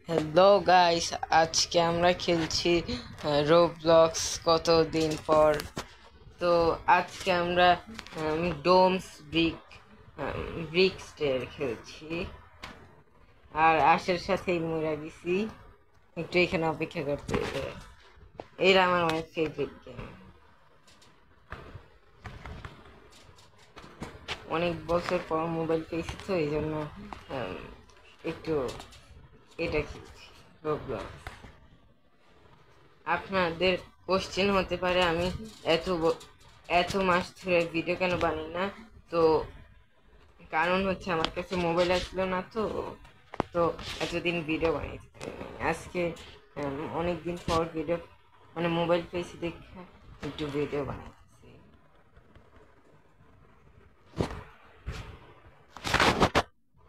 Hello guys, আজকে আমরা খেলছি রোবলক্স কতদিন পর। তো আজকে আমরা ডোমস ব্রিক স্টেয়ার খেলছি। আর আশের সাথেই মরে গেছি, একটু এখানে অপেক্ষা করতে হবে। এটা আমার অনেক ফেভারিট গেম। অনেক বছর পর মোবাইল পেয়েছি, তো এই জন্য একটু এটা খেলছি রোবলক্স। আপনাদের কোশ্চেন হতে পারে আমি এত মাস ধরে ভিডিও কেন বানাই না। তো কারণ হচ্ছে আমার কাছে মোবাইল আসলো না, তো তো এতদিন ভিডিও বানাইতে পারিনি। আজকে অনেক দিন পর ভিডিও মানে মোবাইল পেয়েছি দেখে একটু ভিডিও বানাইতেছি।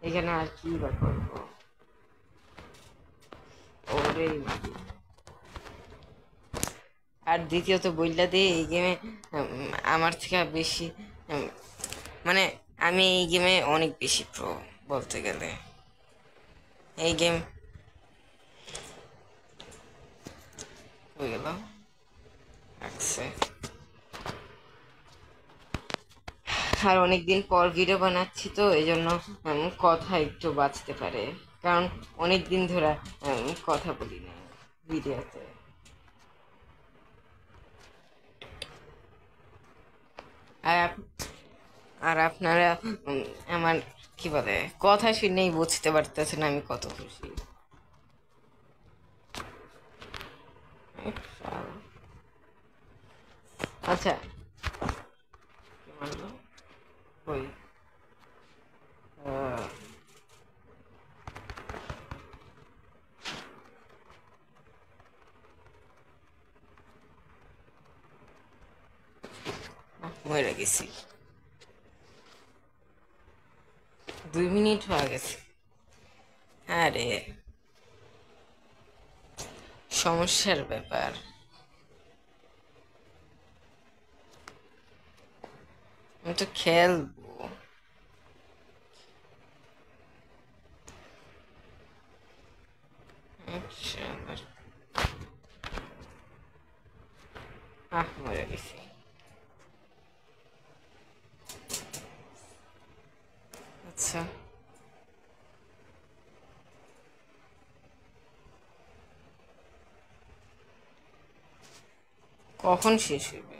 এখানে আর কি বা করবো, ওরে মাটি। আর দ্বিতীয়ত বইলা দিয়ে এই গেমে আমার থেকে বেশি উম, মানে আমি এই গেমে অনেক বেশি প্রো বলতে গেলে। এই গেম হয়ে গেল আচ্ছা। আর অনেকদিন পর ভিডিও বানাচ্ছি, তো এই জন্য কথা একটু বাঁচতে পারে, কারণ অনেক দিন ধরে কথা বলি না ভিডিওতে। আর আর আপনারা আমার কি বলে কথা শুনেই বুঝতে পারতেছেন আমি কত খুশি। আচ্ছা, কি বললো? ওই মরে গেছি, 2 মিনিট হয়ে গেছে। আরে সমস্যার ব্যাপার। আমি তো খেলবো। আচ্ছা, মরে গেছি। আচ্ছা, কখন শেষ হইবে?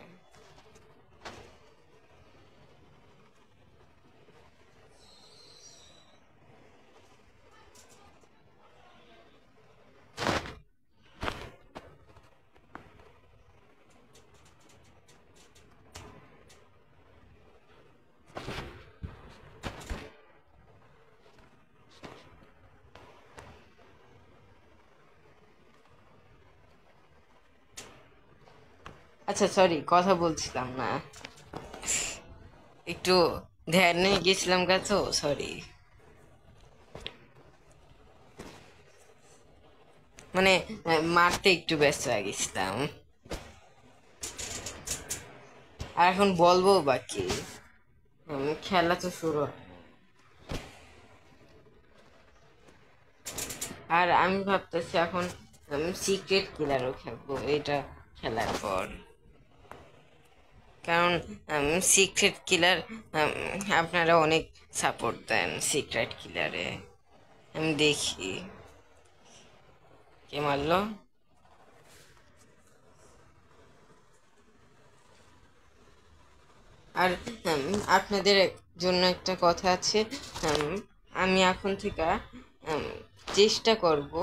আচ্ছা সরি, কথা বলছিলাম না, একটু ধ্যানে গেছিলাম গা, তো সরি। মানে মারতে একটু ব্যস্ত হয়ে গেছিলাম। আর এখন বলবো বাকি, খেলা তো শুরু হয়। আর আমি ভাবতেছি এখন সিক্রেট কিলারও খেলবো এটা খেলার পর, কারণ সিক্রেট কিলার আপনারা অনেক সাপোর্ট দেন সিক্রেট কিলারে। আমি দেখি কে মারলো। আর আপনাদের জন্য একটা কথা আছে। উম, আমি এখন থেকে উম, চেষ্টা করব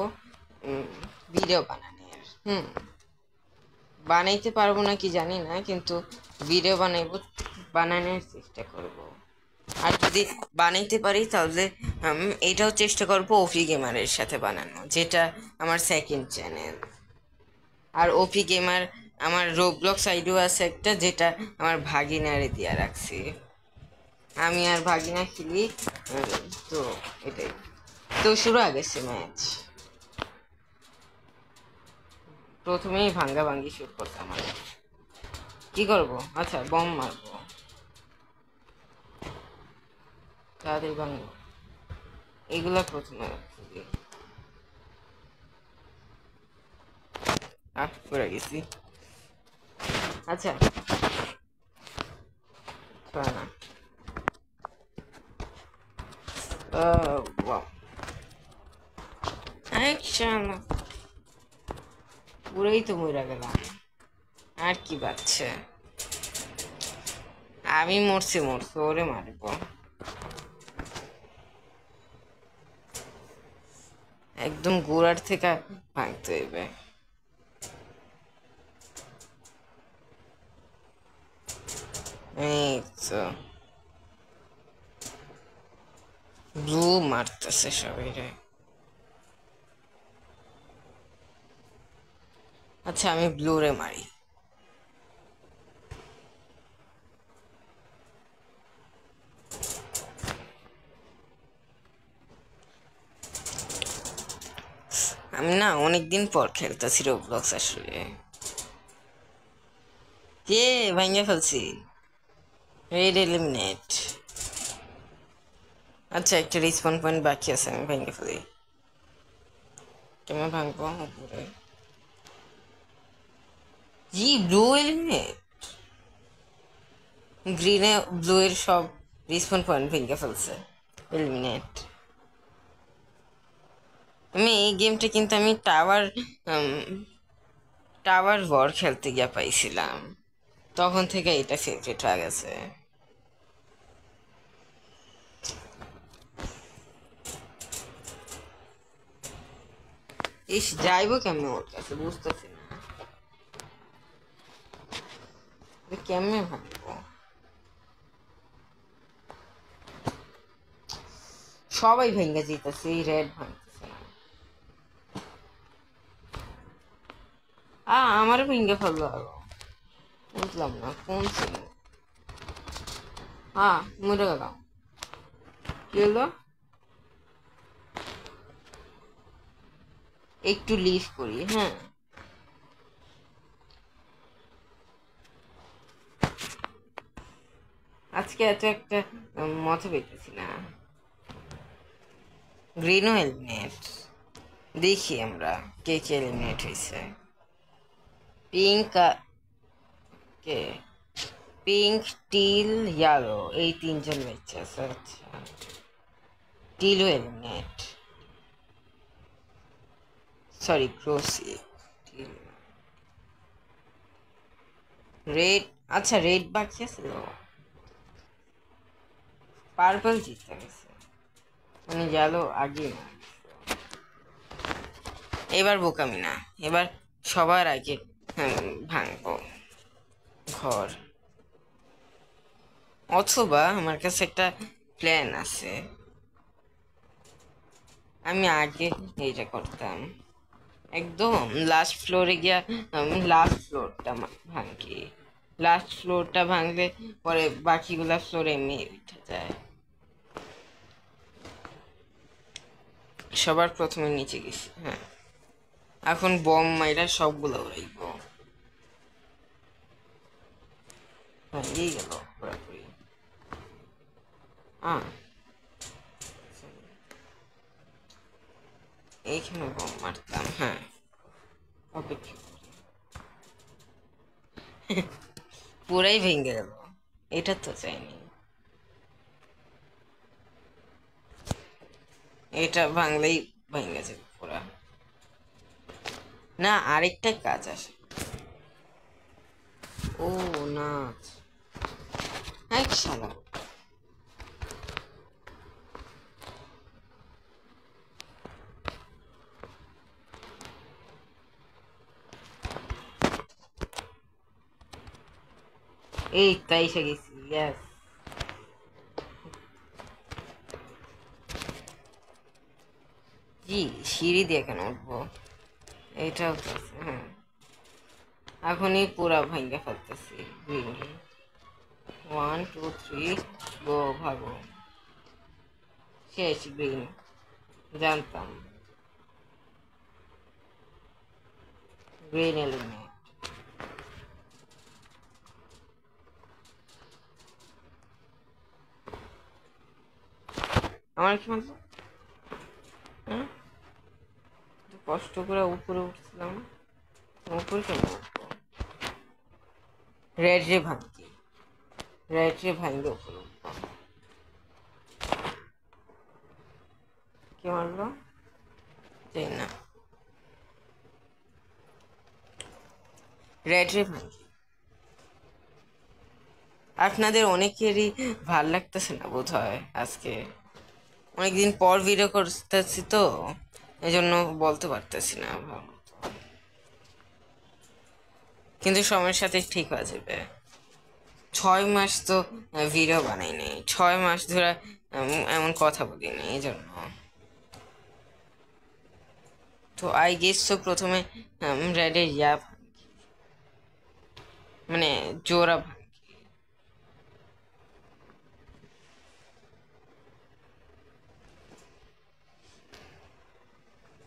ভিডিও বানানোর। বানাইতে পারবো না কি জানি না, কিন্তু ভিডিও বানানোর চেষ্টা করব। আর যদি বানাইতে পারি তাহলে এটাও চেষ্টা করব ওপি গেমারের সাথে বানানো, যেটা আমার সেকেন্ড চ্যানেল। আর ওপি গেমার আমার রোবলক্স আইডিও আছে একটা, যেটা আমার ভাগিনারে দিয়া রাখছি। আমি আর ভাগিনা খেলি। তো এটাই। তো শুরু হয়ে গেছে ম্যাচ। প্রথমেই ভাঙ্গা ভাঙ্গি শুট করতাম আমি। কি করবো? আচ্ছা, বম মারবো। তাড়াতাড়ি ভাঙবো এগুলা প্রথমে খুবই। পড়ে গেছি। আচ্ছা না পুরোই তো মরে গেলাম, আর কি বাচ্চা। আমি মরছি ওরে মারবো একদম গোড়ার থেকে ভাঙতে হইবে। এই তো ব্লু মারতেছে সবাই রে। আচ্ছা আমি ব্লু রে মারি। আমি না অনেকদিন পর খেলতেছি রোবলক্স আসলে। কে ভাঙে ফেলছি, রেড এলিমিনেট। আচ্ছা একটা রিসপন পয়েন্ট বাকি আছে, আমি ভেঙে ফেলি। কেমন ভাঙবো উপরে? জি ব্লু এলিমিনেট, গ্রিনে ব্লু এর সব রিসপন পয়েন্ট ভেঙে ফেলছে। এলিমিনেট। আমি এই গেমটা কিন্তু আমি টাওয়ার ওয়ার খেলতে গিয়ে পাইছিলাম, তখন থেকে এটা ফেভারিট হয়ে গেছে। ইস যাইবো কেমনে ওর কাছে বুঝতেছি না, কেমনে ভাববো। সবাই ভেঙে যেতেছে, এই রেড ভাঙতেছে না। আমার ভেঙে ফেললো আরো, বুঝলাম না কোন ছিল। মরে গেলাম। কি হলো? একটু লিভ করি, হ্যাঁ। আজকে এত একটা মজা পেতেছি না। গ্রিনও এলিমিনেট, দেখি আমরা কে কে এলিমিনেট হয়েছে। পিঙ্ক, কে পিঙ্ক, টিল, ইয়েলো, এই তিনজন বেঁচে আছে। আচ্ছা টিলও এলিমিনেট, সরি ক্রোসি। টিল, রেড, আচ্ছা রেড বাকি আছে, পার্পল জিতে গেছে, মানে ইয়েলো আগে না। এবার বোকামি না, এবার সবার আগে ভাঙবো ঘর। অথবা আমার কাছে একটা প্ল্যান আছে, আমি আগে এইটা করতাম, একদম লাস্ট ফ্লোরে গিয়া লাস্ট ফ্লোরটা ভাঙি। লাস্ট ফ্লোরটা ভাঙলে পরে বাকিগুলা ফ্লোর এমনি উঠে যায়। সবার প্রথমে নিচে গেছি, হ্যাঁ। এখন বম মাইরা সবগুলো উড়াইব। ভাঙেই গেল পুরোপুরি। আহ এইখানে বম মারতাম, হ্যাঁ। অপেক্ষা করি। পুরাই ভেঙে গেল, এটা তো চাইনি। এটা ভাঙলেই ভেঙে যাবে পুরা। না আরেকটা কাজ আছে। ও না, এক শালা। এই তাই এসে গেছি, ইয়াস। জি সিঁড়ি দিয়ে কেন উঠবো, এইটাও তো আছে, হ্যাঁ। এখনই পুরা ভাঙ্গা ফেলতেছি। গ্রিন, 1 2 3 গো, ভাগো। শেষ গ্রিন, জানতাম। Green element. আমার কি বলতো, হ্যাঁ কষ্ট করে উপরে উঠছিলাম। উপর কেন রেড রে ভাঙ্গি, রেড রে ভাঙ্গে উপর উঠবো। কে মারলো? তাই না, রেড রে ভাঙ্গি। আপনাদের অনেকেরই ভাল লাগতেছে না বোধ হয় আজকে, অনেকদিন পর ভিডিও করতেছি তো, এই জন্য বলতে পারতেছি না ভালো মতো। কিন্তু সময়ের সাথে ঠিক হয়ে যাবে। 6 মাস তো ভিডিও বানাইনি, 6 মাস ধরে এমন কথা বলিনি, এই জন্য। তো আই গেস তো প্রথমে রেডের মানে জোড়া ভাঙি,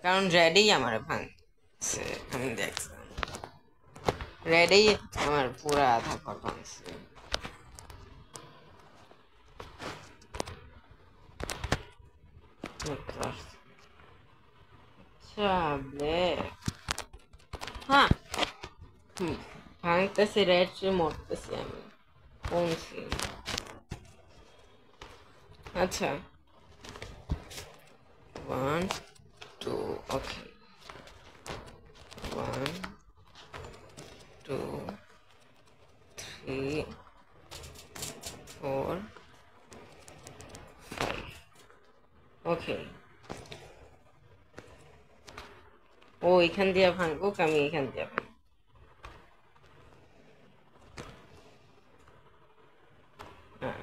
কারণ রেডেই আমার ভাঙছে, আমি দেখছিলাম রেডেই আমার পুরো আধা ঘর ভাঙছে। আচ্ছা ব্ল্যাক, হ্যাঁ ভাঙতেছে রেড, মরতেছি আমি কোন সিন? আচ্ছা 1 2, ওকে 1 2 3 4 5, ওকে। ও এখান দিয়ে ভাঙবো, আমি এখান দিয়ে ভাঙবো। হ্যাঁ,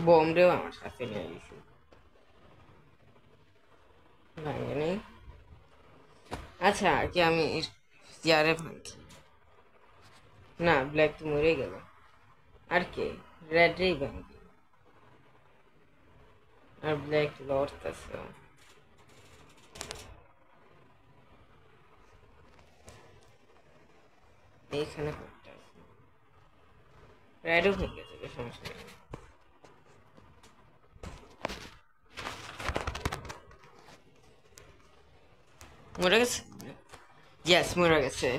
বোমরেও আমার সাথে নিয়ে গেছি, ভাঙে নেই। আচ্ছা কি আমি ইয়ারে ভাঙছি? না ব্ল্যাক তো মরে গেল, আর কে? রেড রেই ভাঙবি, আর ব্ল্যাক লড়তেছে। এইখানে করতে আছে, রেডও ভেঙে যাবে, সমস্যা নেই। মরে গেছে, ইয়েস মরে গেছে।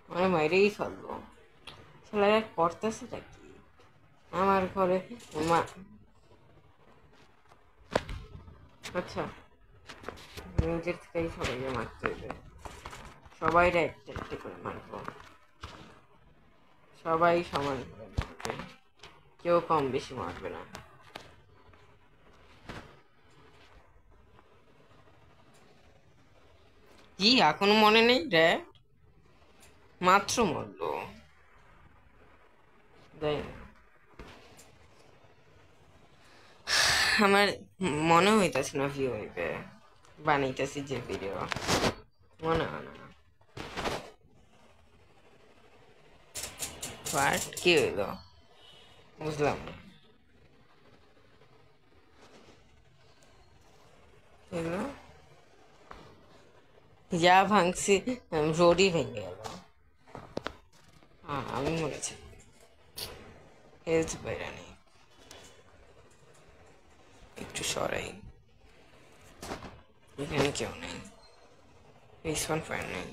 আমার মাইরেই ফেললো, ছেলেরা করতেছেটা কি আমার ঘরে? মা আচ্ছা নিজের থেকেই সবাইকে মারতে হবে, সবাইরা একটা একটা করে মারবো, সবাই সমান করে মারবে, কেউ কম বেশি মারবে না। কি এখনো মনে নেই রে? মাত্র মরলো, তাই না? আমার মনে হইতেছে না ভিউ হইবে, বানাইতেছি যে ভিডিও, মনে হয় না। বাট কি হইলো বুঝলাম না, এগুলো যা ভাঙছি রোডই ভেঙে গেল। হ্যাঁ আমি মরেছি, হেলথ বাইরা নেই, একটু সরাই, এখানে কেউ নেই, রিসপন ফায়ার নেই।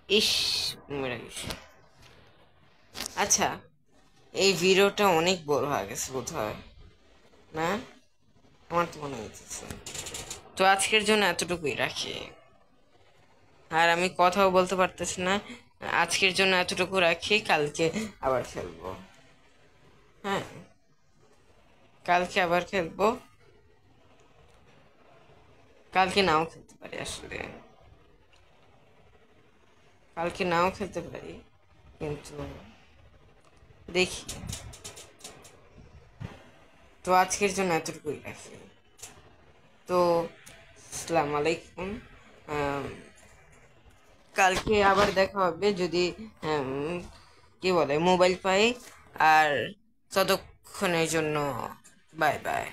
ইস মরে গেছি। আচ্ছা এই ভিডিওটা অনেক বড় হয়ে গেছে বোধ হয়, না? আমার তো মনে হইতেছে। তো আজকের জন্য এতটুকুই রাখি, আর আমি কথাও বলতে পারতেছি না। আজকের জন্য এতটুকু রাখি, কালকে আবার খেলবো। হ্যাঁ কালকে আবার খেলবো, কালকে নাও খেলতে পারি আসলে, কালকে নাও খেলতে পারি, কিন্তু দেখি। তো আজকের জন্য এতটুকুই রাখি। তো আসসালামু আলাইকুম। আম, কালকে আবার দেখা হবে যদি কি বলে মোবাইল পাই। আর ততক্ষণের জন্য বাই বাই।